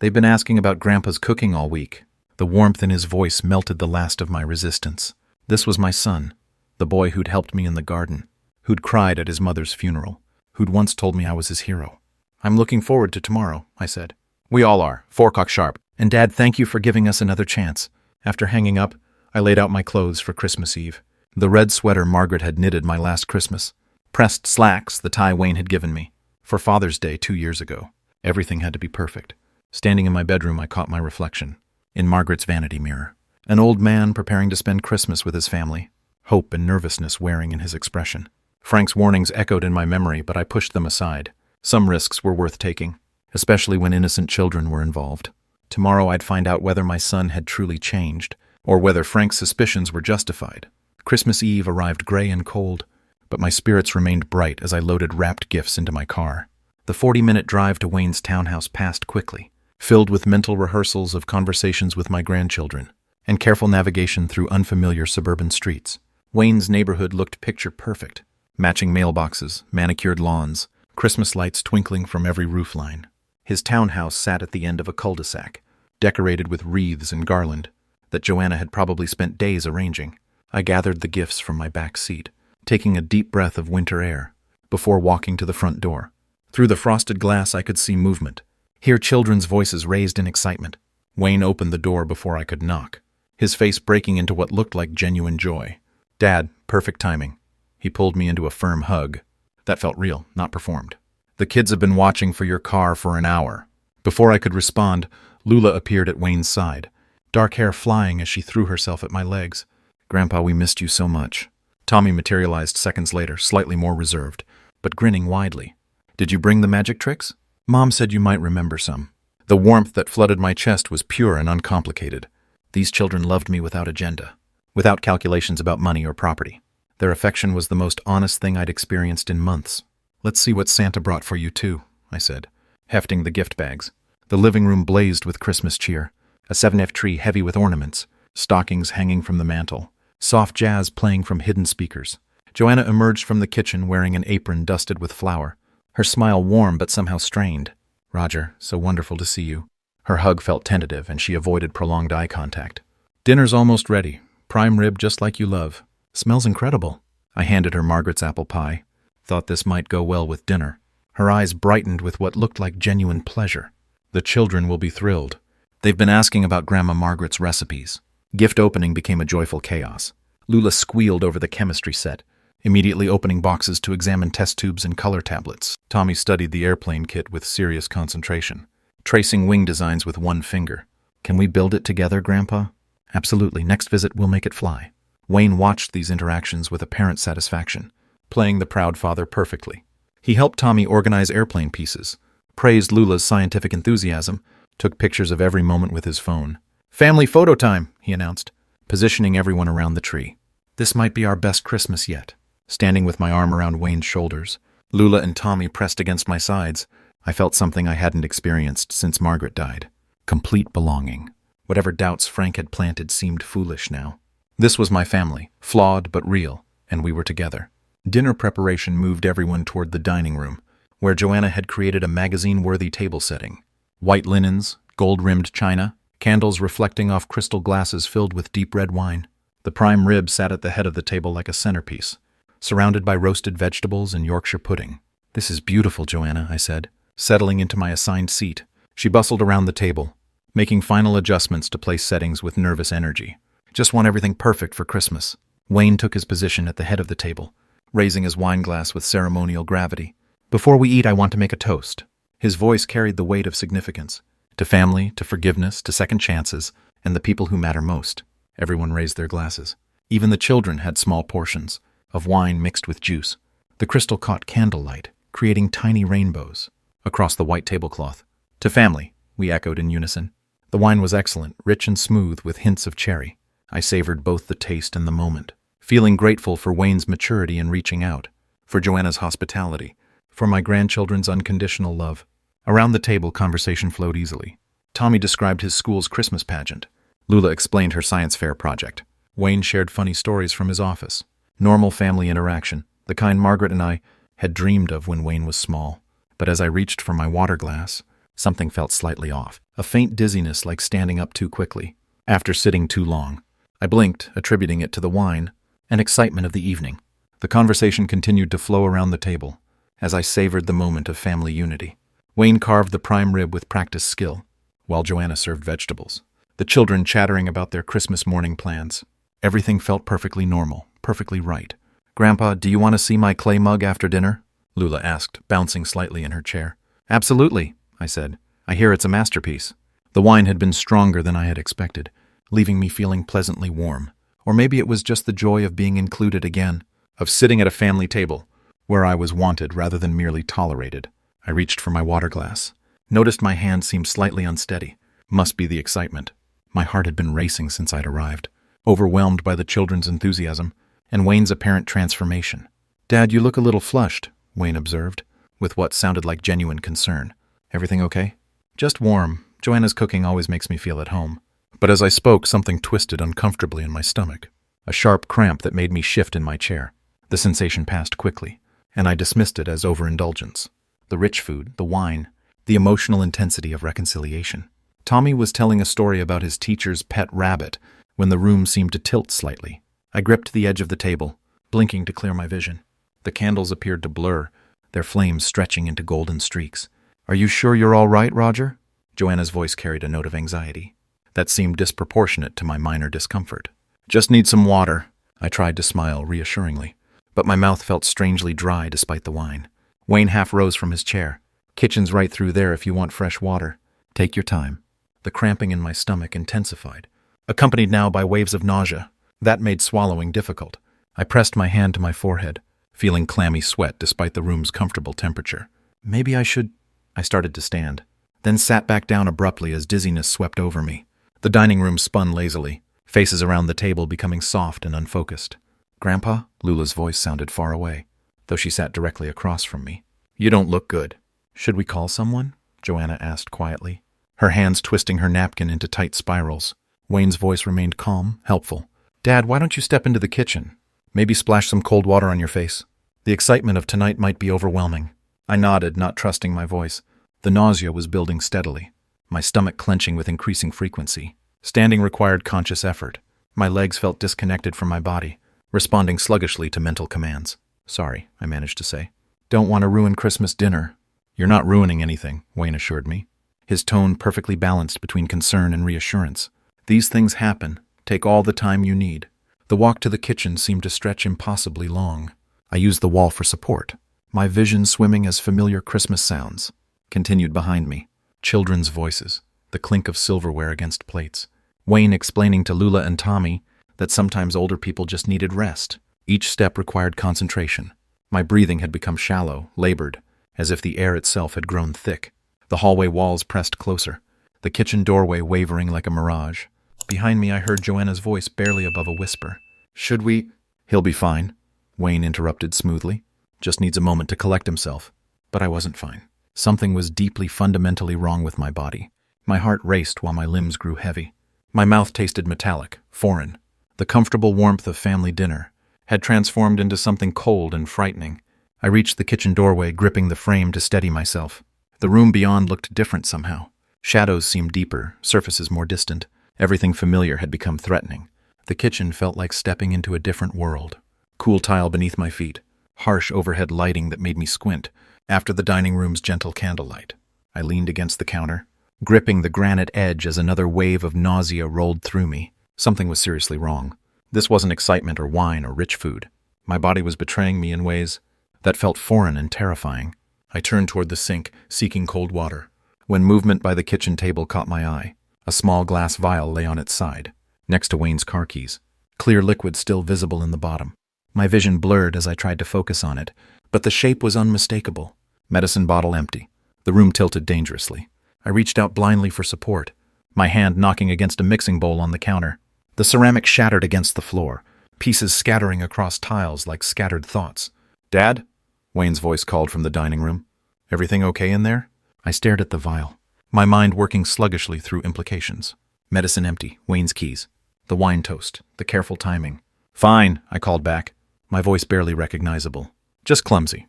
They've been asking about Grandpa's cooking all week. The warmth in his voice melted the last of my resistance. This was my son, the boy who'd helped me in the garden, who'd cried at his mother's funeral, who'd once told me I was his hero. I'm looking forward to tomorrow, I said. We all are, 4 o'clock sharp. And Dad, thank you for giving us another chance. After hanging up, I laid out my clothes for Christmas Eve. The red sweater Margaret had knitted my last Christmas. Pressed slacks, the tie Wayne had given me. For Father's Day 2 years ago. Everything had to be perfect. Standing in my bedroom, I caught my reflection. In Margaret's vanity mirror. An old man preparing to spend Christmas with his family. Hope and nervousness wearing in his expression. Frank's warnings echoed in my memory, but I pushed them aside. Some risks were worth taking, especially when innocent children were involved. Tomorrow I'd find out whether my son had truly changed, or whether Frank's suspicions were justified. Christmas Eve arrived gray and cold, but my spirits remained bright as I loaded wrapped gifts into my car. The 40-minute drive to Wayne's townhouse passed quickly, filled with mental rehearsals of conversations with my grandchildren, and careful navigation through unfamiliar suburban streets. Wayne's neighborhood looked picture-perfect, matching mailboxes, manicured lawns, Christmas lights twinkling from every roofline. His townhouse sat at the end of a cul-de-sac, decorated with wreaths and garland that Joanna had probably spent days arranging. I gathered the gifts from my back seat, taking a deep breath of winter air, before walking to the front door. Through the frosted glass I could see movement, hear children's voices raised in excitement. Wayne opened the door before I could knock, his face breaking into what looked like genuine joy. "Dad, perfect timing." He pulled me into a firm hug. That felt real, not performed. "The kids have been watching for your car for an hour." Before I could respond, Lula appeared at Wayne's side, dark hair flying as she threw herself at my legs. "Grandpa, we missed you so much." Tommy materialized seconds later, slightly more reserved, but grinning widely. "Did you bring the magic tricks? Mom said you might remember some." The warmth that flooded my chest was pure and uncomplicated. These children loved me without agenda, without calculations about money or property. Their affection was the most honest thing I'd experienced in months. "Let's see what Santa brought for you, too," I said, hefting the gift bags. The living room blazed with Christmas cheer, a 7F tree heavy with ornaments, stockings hanging from the mantel, soft jazz playing from hidden speakers. Joanna emerged from the kitchen wearing an apron dusted with flour, her smile warm but somehow strained. "Roger, so wonderful to see you." Her hug felt tentative, and she avoided prolonged eye contact. "Dinner's almost ready. Prime rib just like you love. Smells incredible." I handed her Margaret's apple pie. Thought this might go well with dinner. Her eyes brightened with what looked like genuine pleasure. "The children will be thrilled. They've been asking about Grandma Margaret's recipes." Gift opening became a joyful chaos. Lula squealed over the chemistry set, immediately opening boxes to examine test tubes and color tablets. Tommy studied the airplane kit with serious concentration, tracing wing designs with one finger. "Can we build it together, Grandpa?" "Absolutely. Next visit, we'll make it fly." Wayne watched these interactions with apparent satisfaction, playing the proud father perfectly. He helped Tommy organize airplane pieces, praised Lula's scientific enthusiasm, took pictures of every moment with his phone. "Family photo time," he announced, positioning everyone around the tree. "This might be our best Christmas yet." Standing with my arm around Wayne's shoulders, Lula and Tommy pressed against my sides, I felt something I hadn't experienced since Margaret died. Complete belonging. Whatever doubts Frank had planted seemed foolish now. This was my family, flawed but real, and we were together. Dinner preparation moved everyone toward the dining room, where Joanna had created a magazine-worthy table setting. White linens, gold-rimmed china, candles reflecting off crystal glasses filled with deep red wine. The prime rib sat at the head of the table like a centerpiece, surrounded by roasted vegetables and Yorkshire pudding. "This is beautiful, Joanna," I said, settling into my assigned seat. She bustled around the table, making final adjustments to place settings with nervous energy. "Just want everything perfect for Christmas." Wayne took his position at the head of the table, raising his wine glass with ceremonial gravity. "Before we eat, I want to make a toast." His voice carried the weight of significance. "To family, to forgiveness, to second chances, and the people who matter most." Everyone raised their glasses. Even the children had small portions of wine mixed with juice. The crystal caught candlelight, creating tiny rainbows across the white tablecloth. "To family," we echoed in unison. The wine was excellent, rich and smooth with hints of cherry. I savored both the taste and the moment, feeling grateful for Wayne's maturity in reaching out, for Joanna's hospitality, for my grandchildren's unconditional love. Around the table, conversation flowed easily. Tommy described his school's Christmas pageant. Lula explained her science fair project. Wayne shared funny stories from his office. Normal family interaction, the kind Margaret and I had dreamed of when Wayne was small. But as I reached for my water glass, something felt slightly off. A faint dizziness like standing up too quickly, after sitting too long. I blinked, attributing it to the wine and excitement of the evening. The conversation continued to flow around the table as I savored the moment of family unity. Wayne carved the prime rib with practiced skill, while Joanna served vegetables. The children chattering about their Christmas morning plans. Everything felt perfectly normal, perfectly right. "Grandpa, do you want to see my clay mug after dinner?" Lula asked, bouncing slightly in her chair. "Absolutely," I said. "I hear it's a masterpiece." The wine had been stronger than I had expected, leaving me feeling pleasantly warm. Or maybe it was just the joy of being included again, of sitting at a family table, where I was wanted rather than merely tolerated. I reached for my water glass, noticed my hand seemed slightly unsteady. Must be the excitement. My heart had been racing since I'd arrived, overwhelmed by the children's enthusiasm and Wayne's apparent transformation. "Dad, you look a little flushed," Wayne observed, with what sounded like genuine concern. "Everything okay?" "Just warm. Joanna's cooking always makes me feel at home." But as I spoke, something twisted uncomfortably in my stomach, a sharp cramp that made me shift in my chair. The sensation passed quickly, and I dismissed it as overindulgence. The rich food, the wine, the emotional intensity of reconciliation. Tommy was telling a story about his teacher's pet rabbit when the room seemed to tilt slightly. I gripped the edge of the table, blinking to clear my vision. The candles appeared to blur, their flames stretching into golden streaks. "Are you sure you're all right, Roger?" Joanna's voice carried a note of anxiety. that seemed disproportionate to my minor discomfort. "Just need some water." I tried to smile reassuringly, but my mouth felt strangely dry despite the wine. Wayne half rose from his chair. "Kitchen's right through there if you want fresh water. Take your time." The cramping in my stomach intensified, accompanied now by waves of nausea. That made swallowing difficult. I pressed my hand to my forehead, feeling clammy sweat despite the room's comfortable temperature. Maybe I should... I started to stand, then sat back down abruptly as dizziness swept over me. The dining room spun lazily, faces around the table becoming soft and unfocused. "Grandpa?" Lula's voice sounded far away, though she sat directly across from me. "You don't look good." "Should we call someone?" Joanna asked quietly, her hands twisting her napkin into tight spirals. Wayne's voice remained calm, helpful. "Dad, why don't you step into the kitchen? Maybe splash some cold water on your face. The excitement of tonight might be overwhelming." I nodded, not trusting my voice. The nausea was building steadily, my stomach clenching with increasing frequency. Standing required conscious effort. My legs felt disconnected from my body, responding sluggishly to mental commands. "Sorry," I managed to say. "Don't want to ruin Christmas dinner." "You're not ruining anything," Wayne assured me, his tone perfectly balanced between concern and reassurance. "These things happen. Take all the time you need." The walk to the kitchen seemed to stretch impossibly long. I used the wall for support, my vision swimming as familiar Christmas sounds continued behind me. Children's voices, the clink of silverware against plates. Wayne explaining to Lula and Tommy that sometimes older people just needed rest. Each step required concentration. My breathing had become shallow, labored, as if the air itself had grown thick. The hallway walls pressed closer, the kitchen doorway wavering like a mirage. Behind me I heard Joanna's voice barely above a whisper. "Should we—" "He'll be fine," Wayne interrupted smoothly. "Just needs a moment to collect himself." But I wasn't fine. Something was deeply, fundamentally wrong with my body. My heart raced while my limbs grew heavy. My mouth tasted metallic, foreign. The comfortable warmth of family dinner had transformed into something cold and frightening. I reached the kitchen doorway, gripping the frame to steady myself. The room beyond looked different somehow. Shadows seemed deeper, surfaces more distant. Everything familiar had become threatening. The kitchen felt like stepping into a different world. Cool tile beneath my feet, harsh overhead lighting that made me squint after the dining room's gentle candlelight. I leaned against the counter, gripping the granite edge as another wave of nausea rolled through me. Something was seriously wrong. This wasn't excitement or wine or rich food. My body was betraying me in ways that felt foreign and terrifying. I turned toward the sink, seeking cold water, when movement by the kitchen table caught my eye. A small glass vial lay on its side, next to Wayne's car keys, clear liquid still visible in the bottom. My vision blurred as I tried to focus on it, but the shape was unmistakable. Medicine bottle empty. The room tilted dangerously. I reached out blindly for support, my hand knocking against a mixing bowl on the counter. The ceramic shattered against the floor, pieces scattering across tiles like scattered thoughts. "Dad?" Wayne's voice called from the dining room. "Everything okay in there?" I stared at the vial, my mind working sluggishly through implications. Medicine empty, Wayne's keys, the wine toast, the careful timing. "Fine," I called back, my voice barely recognizable. "Just clumsy."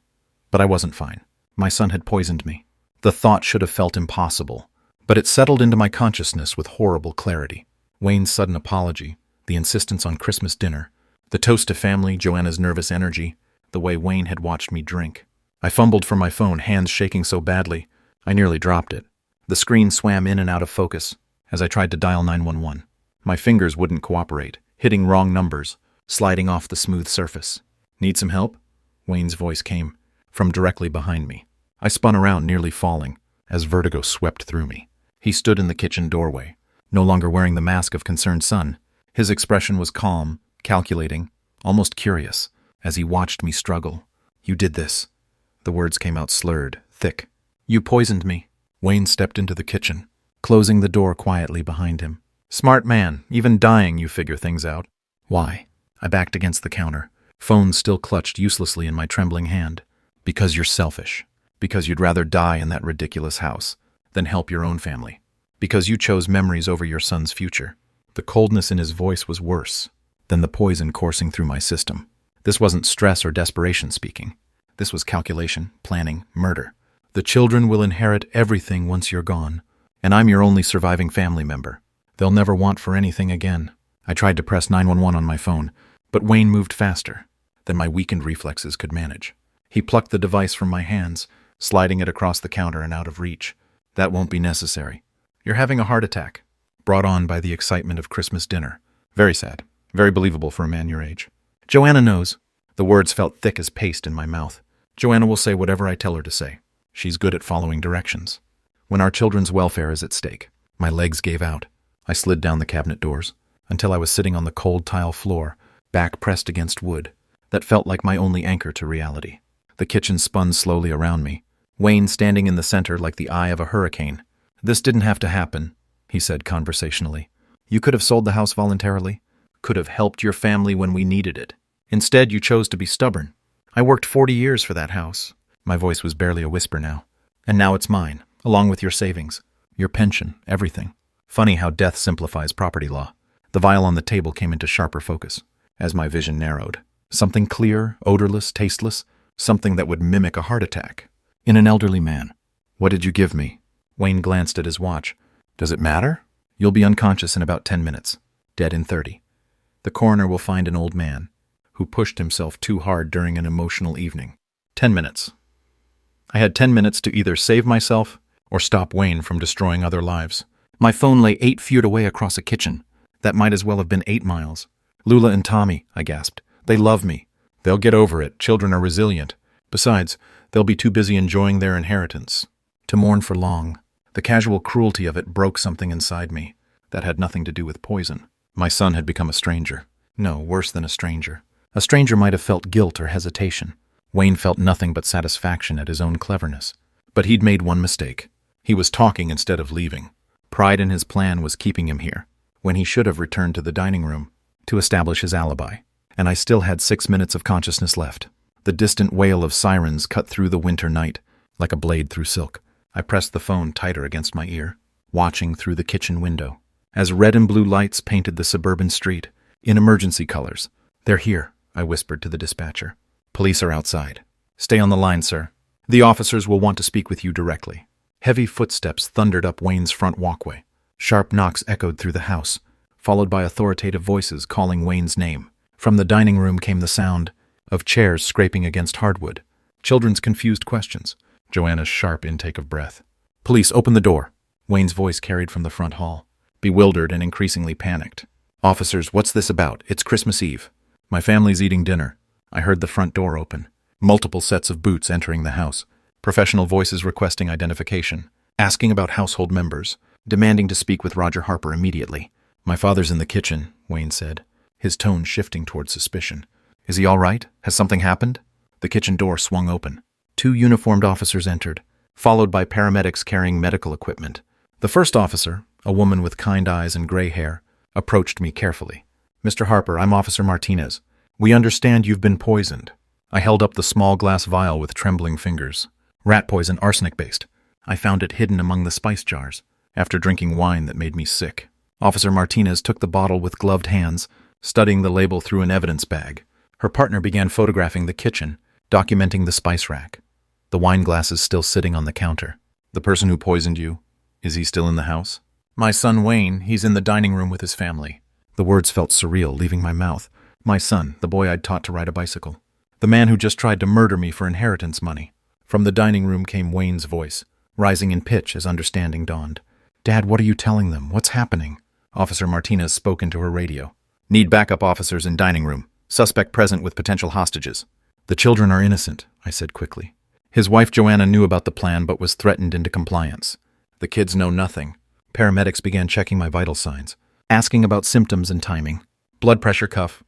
But I wasn't fine. My son had poisoned me. The thought should have felt impossible, but it settled into my consciousness with horrible clarity. Wayne's sudden apology, the insistence on Christmas dinner, the toast to family, Joanna's nervous energy, the way Wayne had watched me drink. I fumbled for my phone, hands shaking so badly, I nearly dropped it. The screen swam in and out of focus as I tried to dial 911. My fingers wouldn't cooperate, hitting wrong numbers, sliding off the smooth surface. "Need some help?" Wayne's voice came from directly behind me. I spun around, nearly falling, as vertigo swept through me. He stood in the kitchen doorway, no longer wearing the mask of concerned son. His expression was calm, calculating, almost curious, as he watched me struggle. "You did this." The words came out slurred, thick. "You poisoned me." Wayne stepped into the kitchen, closing the door quietly behind him. "Smart man, even dying you figure things out." "Why?" I backed against the counter, phone still clutched uselessly in my trembling hand. "Because you're selfish. Because you'd rather die in that ridiculous house than help your own family. Because you chose memories over your son's future." The coldness in his voice was worse than the poison coursing through my system. This wasn't stress or desperation speaking. This was calculation, planning, murder. "The children will inherit everything once you're gone, and I'm your only surviving family member. They'll never want for anything again." I tried to press 911 on my phone, but Wayne moved faster than my weakened reflexes could manage. He plucked the device from my hands, sliding it across the counter and out of reach. "That won't be necessary. You're having a heart attack." brought on by the excitement of Christmas dinner. Very sad. Very believable for a man your age. Joanna knows. The words felt thick as paste in my mouth. Joanna will say whatever I tell her to say. She's good at following directions. When our children's welfare is at stake, my legs gave out. I slid down the cabinet doors until I was sitting on the cold tile floor, back pressed against wood. That felt like my only anchor to reality. The kitchen spun slowly around me, Wayne standing in the center like the eye of a hurricane. "This didn't have to happen," he said conversationally. "You could have sold the house voluntarily, could have helped your family when we needed it. Instead, you chose to be stubborn. I worked 40 years for that house." My voice was barely a whisper now. "And now it's mine, along with your savings, your pension, everything." Funny how death simplifies property law. The vial on the table came into sharper focus as my vision narrowed. Something clear, odorless, tasteless, something that would mimic a heart attack. In an elderly man. "What did you give me?" Wayne glanced at his watch. "Does it matter? You'll be unconscious in about 10 minutes. Dead in 30. The coroner will find an old man who pushed himself too hard during an emotional evening. 10 minutes. I had 10 minutes to either save myself or stop Wayne from destroying other lives. My phone lay 8 feet away across a kitchen. That might as well have been 8 miles. "Lula and Tommy," I gasped. "They love me. They'll get over it. Children are resilient. Besides, they'll be too busy enjoying their inheritance to mourn for long." The casual cruelty of it broke something inside me. That had nothing to do with poison. My son had become a stranger. No, worse than a stranger. A stranger might have felt guilt or hesitation. Wayne felt nothing but satisfaction at his own cleverness. But he'd made one mistake. He was talking instead of leaving. Pride in his plan was keeping him here, when he should have returned to the dining room to establish his alibi. And I still had 6 minutes of consciousness left. The distant wail of sirens cut through the winter night like a blade through silk. I pressed the phone tighter against my ear, watching through the kitchen window, as red and blue lights painted the suburban street in emergency colors. "They're here," I whispered to the dispatcher. "Police are outside. Stay on the line, sir. The officers will want to speak with you directly." Heavy footsteps thundered up Wayne's front walkway. Sharp knocks echoed through the house, followed by authoritative voices calling Wayne's name. From the dining room came the sound of chairs scraping against hardwood, children's confused questions, Joanna's sharp intake of breath. "Police, open the door," Wayne's voice carried from the front hall, bewildered and increasingly panicked. "Officers, what's this about? It's Christmas Eve. My family's eating dinner." I heard the front door open, multiple sets of boots entering the house, professional voices requesting identification, asking about household members, demanding to speak with Roger Harper immediately. "My father's in the kitchen," Wayne said, his tone shifting toward suspicion. "Is he all right? Has something happened?" The kitchen door swung open. 2 uniformed officers entered, followed by paramedics carrying medical equipment. The first officer, a woman with kind eyes and gray hair, approached me carefully. "Mr. Harper, I'm Officer Martinez. We understand you've been poisoned." I held up the small glass vial with trembling fingers. "Rat poison, arsenic-based. I found it hidden among the spice jars after drinking wine that made me sick." Officer Martinez took the bottle with gloved hands, studying the label through an evidence bag. Her partner began photographing the kitchen, documenting the spice rack. The wine glasses still sitting on the counter. "The person who poisoned you, is he still in the house?" "My son Wayne, he's in the dining room with his family." The words felt surreal, leaving my mouth. My son, the boy I'd taught to ride a bicycle. The man who just tried to murder me for inheritance money. From the dining room came Wayne's voice, rising in pitch as understanding dawned. "Dad, what are you telling them? What's happening?" Officer Martinez spoke into her radio. "Need backup officers in dining room. Suspect present with potential hostages." "The children are innocent," I said quickly. His wife Joanna knew about the plan but was threatened into compliance. "The kids know nothing." Paramedics began checking my vital signs, asking about symptoms and timing. Blood pressure cuff,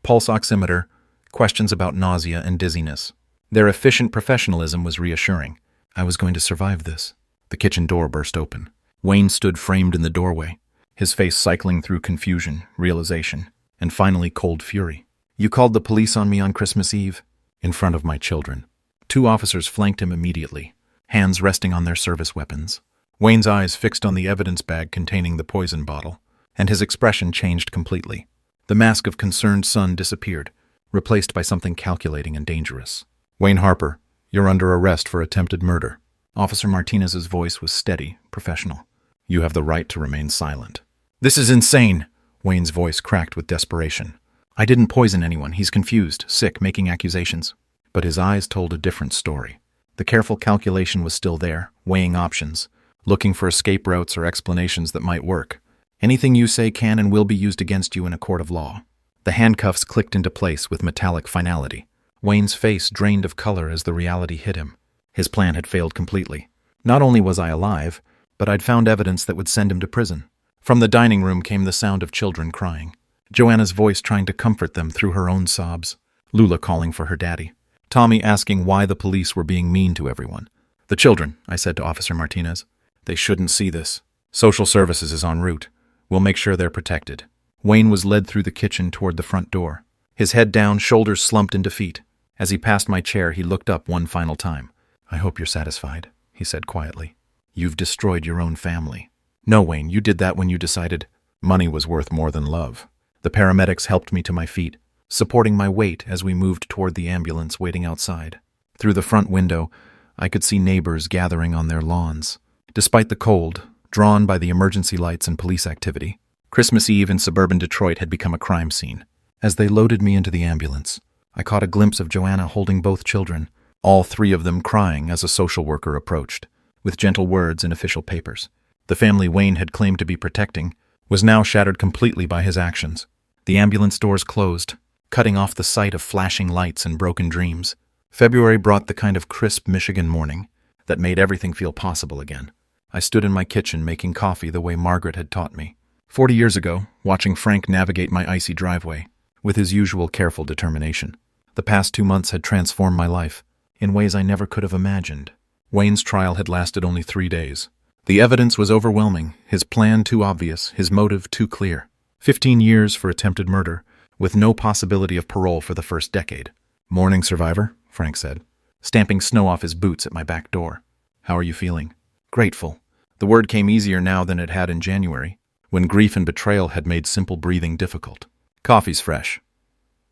pulse oximeter, questions about nausea and dizziness. Their efficient professionalism was reassuring. I was going to survive this. The kitchen door burst open. Wayne stood framed in the doorway, his face cycling through confusion, realization, and finally cold fury. "You called the police on me on Christmas Eve?" In front of my children. 2 officers flanked him immediately, hands resting on their service weapons. Wayne's eyes fixed on the evidence bag containing the poison bottle, and his expression changed completely. The mask of concerned son disappeared, replaced by something calculating and dangerous. "Wayne Harper, you're under arrest for attempted murder." Officer Martinez's voice was steady, professional. "You have the right to remain silent." "This is insane!" Wayne's voice cracked with desperation. "I didn't poison anyone. He's confused, sick, making accusations." But his eyes told a different story. The careful calculation was still there, weighing options, looking for escape routes or explanations that might work. Anything you say can and will be used against you in a court of law. The handcuffs clicked into place with metallic finality. Wayne's face drained of color as the reality hit him. His plan had failed completely. Not only was I alive, but I'd found evidence that would send him to prison. From the dining room came the sound of children crying. Joanna's voice trying to comfort them through her own sobs. Lula calling for her daddy. Tommy asking why the police were being mean to everyone. The children, I said to Officer Martinez. They shouldn't see this. Social services is en route. We'll make sure they're protected. Wayne was led through the kitchen toward the front door. His head down, shoulders slumped in defeat. As he passed my chair, he looked up one final time. I hope you're satisfied, he said quietly. You've destroyed your own family. No, Wayne, you did that when you decided money was worth more than love. The paramedics helped me to my feet, supporting my weight as we moved toward the ambulance waiting outside. Through the front window, I could see neighbors gathering on their lawns. Despite the cold, drawn by the emergency lights and police activity, Christmas Eve in suburban Detroit had become a crime scene. As they loaded me into the ambulance, I caught a glimpse of Joanna holding both children, all three of them crying as a social worker approached, with gentle words and official papers. The family Wayne had claimed to be protecting was now shattered completely by his actions. The ambulance doors closed, cutting off the sight of flashing lights and broken dreams. February brought the kind of crisp Michigan morning that made everything feel possible again. I stood in my kitchen making coffee the way Margaret had taught me. 40 years ago, watching Frank navigate my icy driveway, with his usual careful determination. The past 2 months had transformed my life in ways I never could have imagined. Wayne's trial had lasted only 3 days. The evidence was overwhelming, his plan too obvious, his motive too clear. 15 years for attempted murder, with no possibility of parole for the first decade. Morning, survivor, Frank said, stamping snow off his boots at my back door. How are you feeling? Grateful. The word came easier now than it had in January, when grief and betrayal had made simple breathing difficult. Coffee's fresh.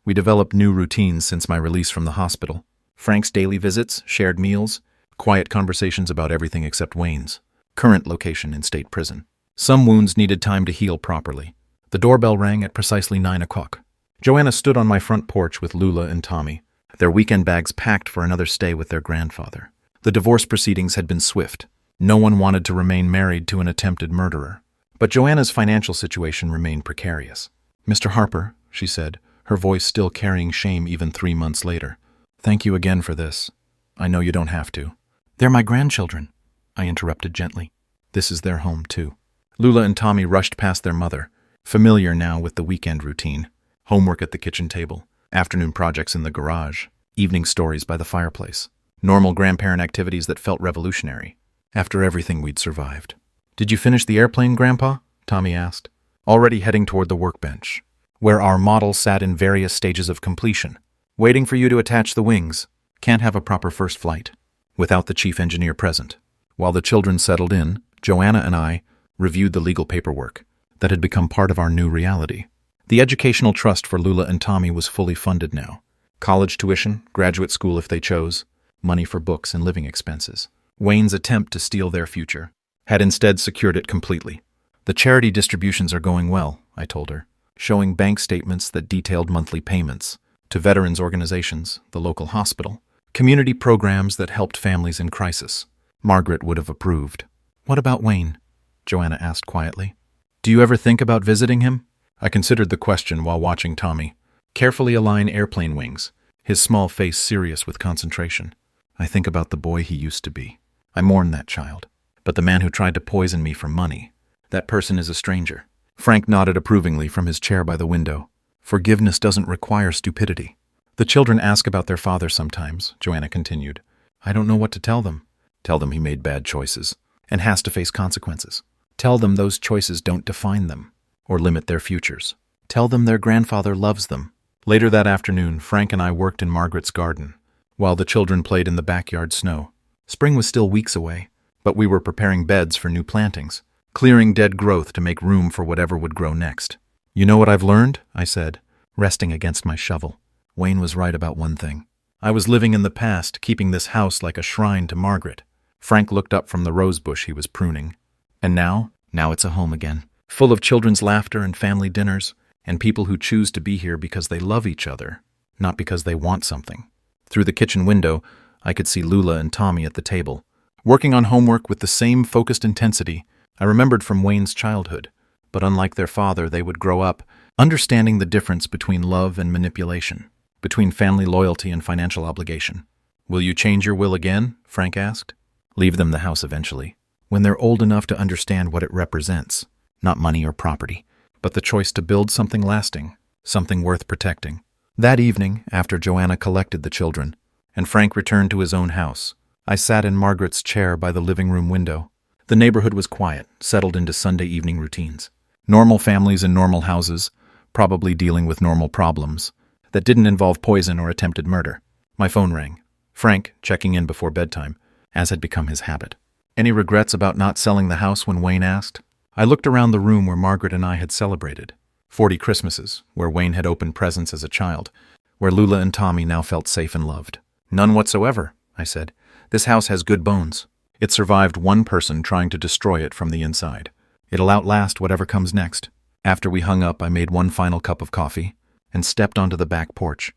We developed new routines since my release from the hospital. Frank's daily visits, shared meals, quiet conversations about everything except Wayne's current location in state prison. Some wounds needed time to heal properly. The doorbell rang at precisely 9 o'clock. Joanna stood on my front porch with Lula and Tommy, their weekend bags packed for another stay with their grandfather. The divorce proceedings had been swift. No one wanted to remain married to an attempted murderer. But Joanna's financial situation remained precarious. Mr. Harper, she said, her voice still carrying shame even 3 months later. Thank you again for this. I know you don't have to. They're my grandchildren, I interrupted gently. This is their home, too. Lula and Tommy rushed past their mother, familiar now with the weekend routine. Homework at the kitchen table, afternoon projects in the garage, evening stories by the fireplace. Normal grandparent activities that felt revolutionary, after everything we'd survived. Did you finish the airplane, Grandpa? Tommy asked, already heading toward the workbench, where our model sat in various stages of completion. Waiting for you to attach the wings. Can't have a proper first flight without the chief engineer present. While the children settled in, Joanna and I reviewed the legal paperwork that had become part of our new reality. The educational trust for Lula and Tommy was fully funded now. College tuition, graduate school if they chose, money for books and living expenses. Wayne's attempt to steal their future had instead secured it completely. The charity distributions are going well, I told her, showing bank statements that detailed monthly payments to veterans organizations, the local hospital, community programs that helped families in crisis. Margaret would have approved. What about Wayne? Joanna asked quietly. Do you ever think about visiting him? I considered the question while watching Tommy carefully align airplane wings, his small face serious with concentration. I think about the boy he used to be. I mourn that child. But the man who tried to poison me for money, that person is a stranger. Frank nodded approvingly from his chair by the window. Forgiveness doesn't require stupidity. The children ask about their father sometimes, Joanna continued. I don't know what to tell them. Tell them he made bad choices and has to face consequences. Tell them those choices don't define them or limit their futures. Tell them their grandfather loves them. Later that afternoon, Frank and I worked in Margaret's garden, while the children played in the backyard snow. Spring was still weeks away, but we were preparing beds for new plantings, clearing dead growth to make room for whatever would grow next. You know what I've learned? I said, resting against my shovel. Wayne was right about one thing. I was living in the past, keeping this house like a shrine to Margaret. Frank looked up from the rose bush he was pruning. And now it's a home again, full of children's laughter and family dinners, and people who choose to be here because they love each other, not because they want something. Through the kitchen window, I could see Lula and Tommy at the table, working on homework with the same focused intensity I remembered from Wayne's childhood. but unlike their father, they would grow up understanding the difference between love and manipulation, between family loyalty and financial obligation. "Will you change your will again?" Frank asked. "Leave them the house eventually, when they're old enough to understand what it represents, not money or property, but the choice to build something lasting, something worth protecting." That evening, after Joanna collected the children, and Frank returned to his own house, I sat in Margaret's chair by the living room window. The neighborhood was quiet, settled into Sunday evening routines. Normal families in normal houses, probably dealing with normal problems, that didn't involve poison or attempted murder. My phone rang. Frank, checking in before bedtime, as had become his habit. "Any regrets about not selling the house?" when Wayne asked. I looked around the room where Margaret and I had celebrated. 40 Christmases, where Wayne had opened presents as a child, where Lula and Tommy now felt safe and loved. "None whatsoever," I said. "This house has good bones. It survived one person trying to destroy it from the inside. It'll outlast whatever comes next." After we hung up, I made one final cup of coffee and stepped onto the back porch.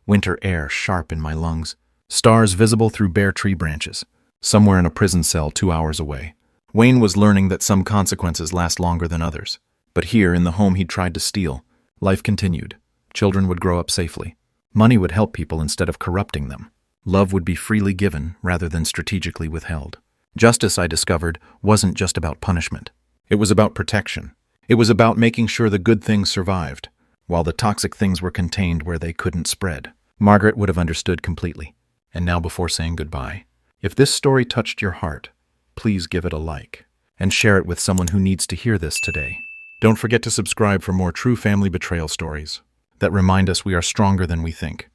Winter air sharp in my lungs, stars visible through bare tree branches, somewhere in a prison cell 2 hours away. Wayne was learning that some consequences last longer than others. But here, in the home he'd tried to steal, life continued. Children would grow up safely. Money would help people instead of corrupting them. Love would be freely given rather than strategically withheld. Justice, I discovered, wasn't just about punishment. It was about protection. It was about making sure the good things survived, while the toxic things were contained where they couldn't spread. Margaret would have understood completely. And now, before saying goodbye, if this story touched your heart, please give it a like and share it with someone who needs to hear this today. Don't forget to subscribe for more true family betrayal stories that remind us we are stronger than we think.